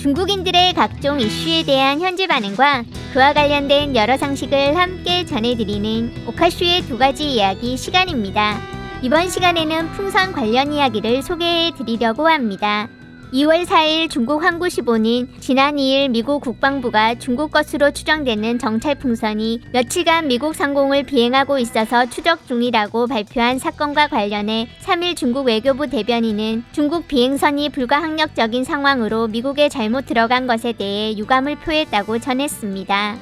중국인들의 각종 이슈에 대한 현지 반응과 그와 관련된 여러 상식을 함께 전해드리는 오카슈의 두 가지 이야기 시간입니다. 이번 시간에는 풍선 관련 이야기를 소개해드리려고 합니다. 2월 4일 중국 항구시보는 지난 2일 미국 국방부가 중국 것으로 추정되는 정찰 풍선이 며칠간 미국 상공을 비행하고 있어서 추적 중이라고 발표한 사건과 관련해 3일 중국 외교부 대변인은 중국 비행선이 불가항력적인 상황으로 미국에 잘못 들어간 것에 대해 유감을 표했다고 전했습니다.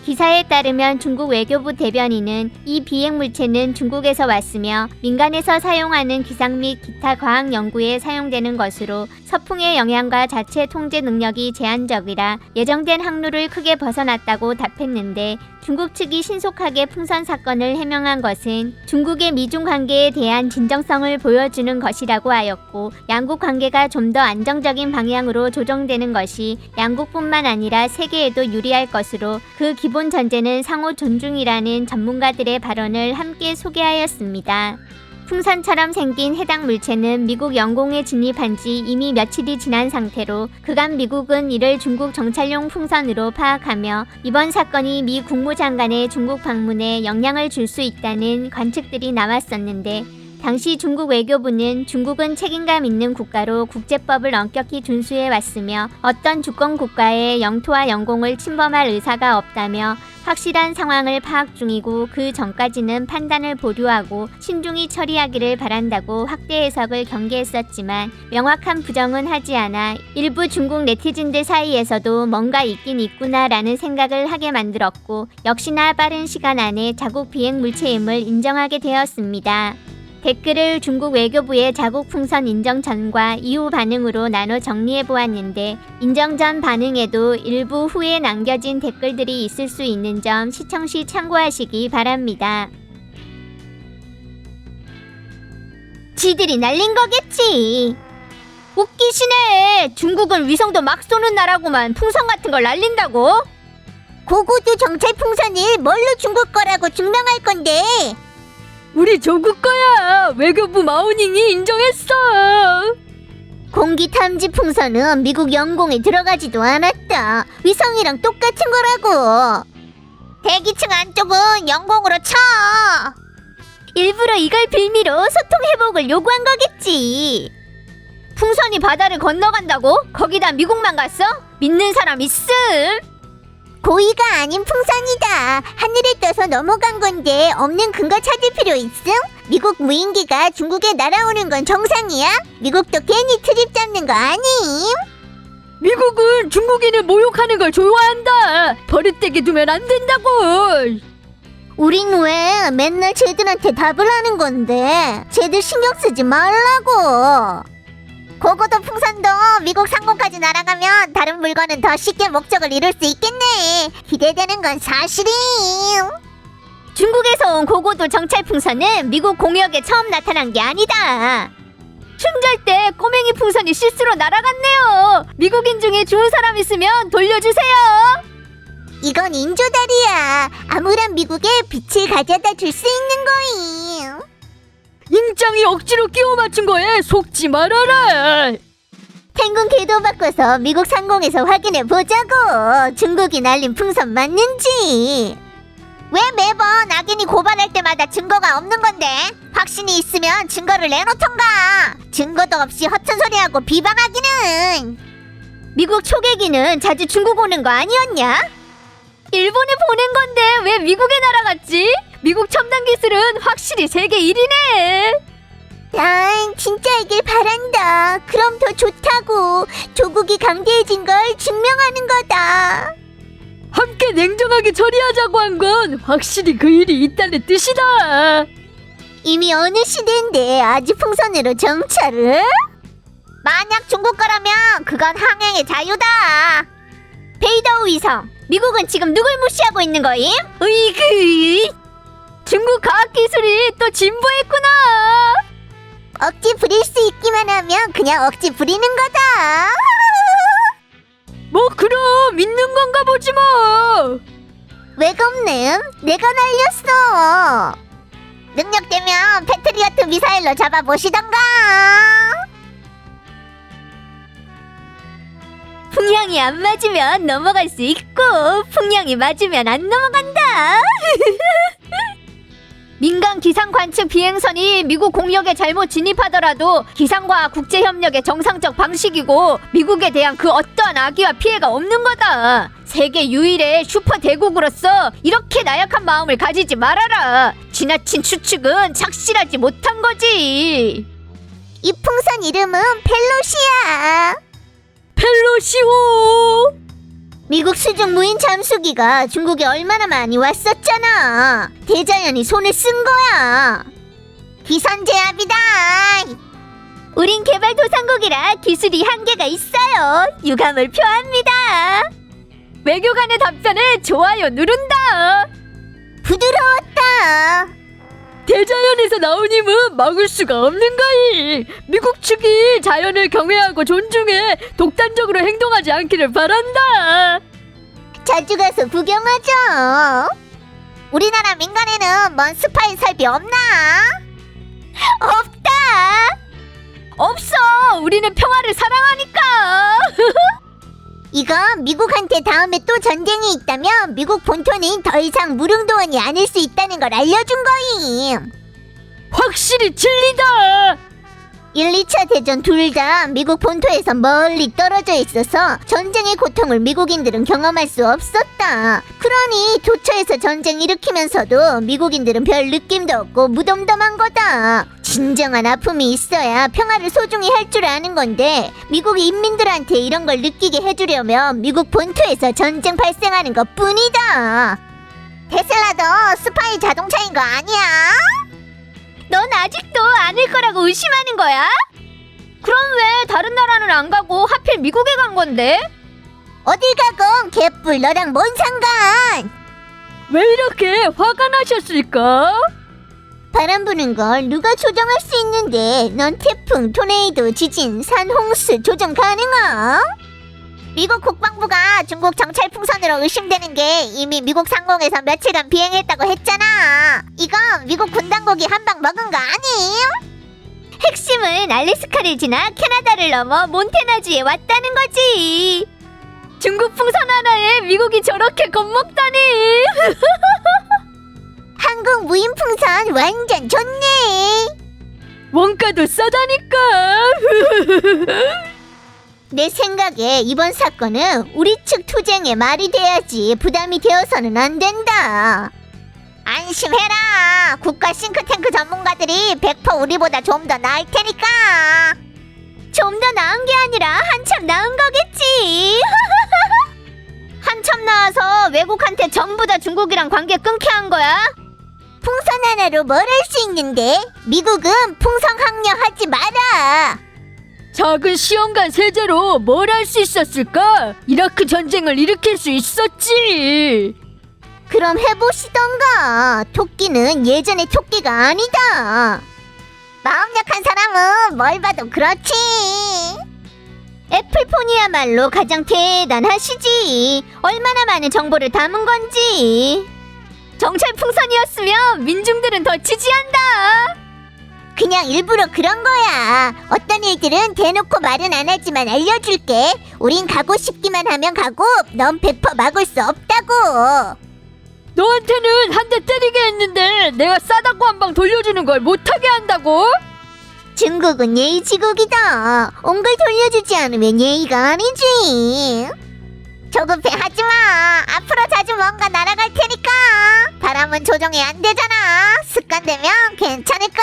기사에 따르면 중국 외교부 대변인은 이 비행 물체는 중국에서 왔으며 민간에서 사용하는 기상 및 기타 과학 연구에 사용되는 것으로 서풍의 영향과 자체 통제 능력이 제한적이라 예정된 항로를 크게 벗어났다고 답했는데 중국 측이 신속하게 풍선 사건을 해명한 것은 중국의 미중 관계에 대한 진정성을 보여주는 것이라고 하였고 양국 관계가 좀 더 안정적인 방향으로 조정되는 것이 양국뿐만 아니라 세계에도 유리할 것으로 그 기본 전제는 상호 존중이라는 전문가들의 발언을 함께 소개하였습니다. 풍선처럼 생긴 해당 물체는 미국 영공에 진입한 지 이미 며칠이 지난 상태로 그간 미국은 이를 중국 정찰용 풍선으로 파악하며 이번 사건이 미 국무장관의 중국 방문에 영향을 줄 수 있다는 관측들이 나왔었는데 당시 중국 외교부는 중국은 책임감 있는 국가로 국제법을 엄격히 준수해 왔으며 어떤 주권 국가의 영토와 영공을 침범할 의사가 없다며 확실한 상황을 파악 중이고 그 전까지는 판단을 보류하고 신중히 처리하기를 바란다고 확대 해석을 경계했었지만 명확한 부정은 하지 않아 일부 중국 네티즌들 사이에서도 뭔가 있긴 있구나라는 생각을 하게 만들었고 역시나 빠른 시간 안에 자국 비행 물체임을 인정하게 되었습니다. 댓글을 중국 외교부의 자국 풍선 인정 전과 이후 반응으로 나눠 정리해보았는데 인정 전 반응에도 일부 후에 남겨진 댓글들이 있을 수 있는 점 시청 시 참고하시기 바랍니다. 지들이 날린 거겠지. 웃기시네. 중국은 위성도 막 쏘는 나라고만 풍선 같은 걸 날린다고? 고고도 정찰 풍선을 뭘로 중국 거라고 증명할 건데? 우리 조국 거야. 외교부 마오닝이 인정했어. 공기 탐지 풍선은 미국 영공에 들어가지도 않았다. 위성이랑 똑같은 거라고. 대기층 안쪽은 영공으로 쳐. 일부러 이걸 빌미로 소통 회복을 요구한 거겠지. 풍선이 바다를 건너간다고? 거기다 미국만 갔어? 믿는 사람 있음? 고의가 아닌 풍선이다. 하늘에 떠서 넘어간 건데 없는 근거 찾을 필요 있음? 미국 무인기가 중국에 날아오는 건 정상이야? 미국도 괜히 트집 잡는 거 아님? 미국은 중국인을 모욕하는 걸 좋아한다. 버릇되게 두면 안 된다고. 우린 왜 맨날 쟤들한테 답을 하는 건데? 쟤들 신경 쓰지 말라고. 고고도 풍선도 미국 상공까지 날아가면 다른 물건은 더 쉽게 목적을 이룰 수 있겠네. 기대되는 건 사실임. 중국에서 온 고고도 정찰 풍선은 미국 공역에 처음 나타난 게 아니다. 춤잘 때 꼬맹이 풍선이 실수로 날아갔네요. 미국인 중에 좋은 사람 있으면 돌려주세요. 이건 인조다리야. 암울한 미국에 빛을 가져다 줄 수 있는 거임. 잉짱이 억지로 끼워 맞춘 거에 속지 말아라. 행군 궤도 바꿔서 미국 상공에서 확인해 보자고. 중국이 날린 풍선 맞는지. 왜 매번 악인이 고발할 때마다 증거가 없는 건데? 확신이 있으면 증거를 내놓던가. 증거도 없이 허튼 소리하고 비방하기는. 미국 초계기는 자주 중국 오는 거 아니었냐? 일본에 보낸 건데 왜 미국에 날아갔지? 미국 첨단 기술은 확실히 세계 1위네. 난 진짜이길 바란다. 그럼 더 좋다고. 조국이 강대해진 걸 증명하는 거다. 함께 냉정하게 처리하자고 한 건 확실히 그 일이 있다는 뜻이다. 이미 어느 시대인데 아직 풍선으로 정찰을? 만약 중국 거라면 그건 항행의 자유다. 베이더 위성, 미국은 지금 누굴 무시하고 있는 거임? 으이그. 중국 과학기술이 또 진보했구나. 억지 부릴 수 있기만 하면 그냥 억지 부리는 거다. 뭐 그럼 믿는 건가 보지 뭐. 왜 겁냄? 내가 날렸어. 능력되면 패트리어트 미사일로 잡아보시던가. 풍향이 풍선이 안 맞으면 넘어갈 수 있고 풍량이 맞으면 안 넘어간다. 민간 기상 관측 비행선이 미국 공역에 잘못 진입하더라도 기상과학 국제협력의 정상적 방식이고 미국에 대한 그 어떠한 악의와 피해가 없는 거다. 세계 유일의 슈퍼 대국으로서 이렇게 나약한 마음을 가지지 말아라. 지나친 추측은 착실하지 못한 거지. 이 풍선 이름은 펠로시야. 펠로시오. 미국 수중 무인 잠수기가 중국에 얼마나 많이 왔었잖아. 대자연이 손을 쓴 거야. 기선제압이다. 우린 개발도상국이라 기술이 한계가 있어요. 유감을 표합니다. 외교관의 답변에 좋아요 누른다. 부드러웠다. 대자연에서 나온 힘은 막을 수가 없는 거이. 미국 측이 자연을 경외하고 존중해 독단적으로 행동하지 않기를 바란다. 자주 가서 구경하자. 우리나라 민간에는 뭔 스파이 설비 없나? 없다. 없어. 우리는 평화를 사랑하니까. 이건 미국한테 다음에 또 전쟁이 있다면 미국 본토는 더 이상 무릉도원이 아닐 수 있다는 걸 알려준 거임. 확실히 진리다. 1, 2차 대전 둘 다 미국 본토에서 멀리 떨어져 있어서 전쟁의 고통을 미국인들은 경험할 수 없었다. 그러니 도처에서 전쟁 일으키면서도 미국인들은 별 느낌도 없고 무덤덤한 거다. 진정한 아픔이 있어야 평화를 소중히 할 줄 아는 건데 미국 인민들한테 이런 걸 느끼게 해주려면 미국 본토에서 전쟁 발생하는 것 뿐이다. 테슬라도 스파이 자동차인 거 아니야? 넌 아직도 아닐 거라고 의심하는 거야? 그럼 왜 다른 나라는 안 가고 하필 미국에 간 건데? 어딜 가건 개뿔 너랑 뭔 상관? 왜 이렇게 화가 나셨을까? 바람 부는 걸 누가 조정할 수 있는데 넌 태풍, 토네이도, 지진, 산, 홍수 조정 가능하? 미국 국방부가 중국 정찰 풍선으로 의심되는 게 이미 미국 상공에서 며칠간 비행했다고 했잖아. 이건 미국 군 당국이 한 방 먹은 거 아님? 핵심은 알래스카를 지나 캐나다를 넘어 몬태나주에 왔다는 거지. 중국 풍선 하나에 미국이 저렇게 겁먹다니. 한국 무인 풍선 완전 좋네. 원가도 싸다니까. 내 생각에 이번 사건은 우리 측 투쟁에 말이 돼야지 부담이 되어서는 안 된다. 안심해라. 국가 싱크탱크 전문가들이 100% 우리보다 좀 더 나을 테니까. 좀 더 나은 게 아니라 한참 나은 거겠지. 한참 나와서 외국한테 전부 다 중국이랑 관계 끊게 한 거야? 풍선 하나로 뭘 할 수 있는데? 미국은 풍선 항려하지 마라. 작은 시험관 세제로 뭘 할 수 있었을까? 이라크 전쟁을 일으킬 수 있었지. 그럼 해보시던가. 토끼는 예전의 토끼가 아니다. 마음 약한 사람은 뭘 봐도 그렇지. 애플폰이야말로 가장 대단하시지. 얼마나 많은 정보를 담은 건지. 정찰 풍선이었으면 민중들은 더 지지한다. 그냥 일부러 그런 거야. 어떤 일들은 대놓고 말은 안 하지만 알려줄게. 우린 가고 싶기만 하면 가고 넌 100% 막을 수 없다고. 너한테는 한 대 때리게 했는데 내가 싸다고 한 방 돌려주는 걸 못하게 한다고? 중국은 예의지국이다. 온 걸 돌려주지 않으면 예의가 아니지. 조급해 하지마. 앞으로 자주 뭔가 날아갈 테니까. 바람은 조정이 안 되잖아. 습관되면 괜찮을 거임.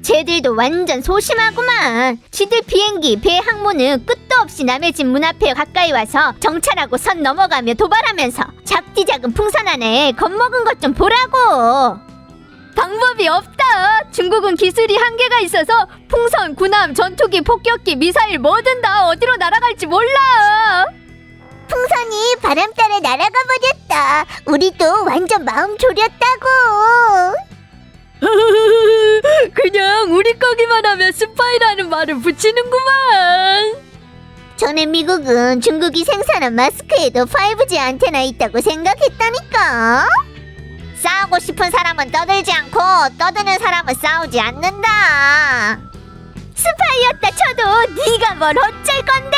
쟤들도 완전 소심하구만. 지들 비행기, 배 항모는 끝도 없이 남의 집 문 앞에 가까이 와서 정찰하고 선 넘어가며 도발하면서 작디 작은 풍선 안에 겁먹은 것 좀 보라고. 방법이 없다. 중국은 기술이 한계가 있어서 풍선, 군함, 전투기, 폭격기, 미사일 뭐든 다 어디로 날아갈지 몰라. 풍선이 바람 따라 날아가 버렸다. 우리도 완전 마음 졸였다고. 그냥 우리 거기만 하면 스파이라는 말을 붙이는구만. 전에 미국은 중국이 생산한 마스크에도 5G 안테나 있다고 생각했다니까. 싸우고 싶은 사람은 떠들지 않고 떠드는 사람은 싸우지 않는다. 스파이였다 쳐도 네가 뭘 어쩔 건데.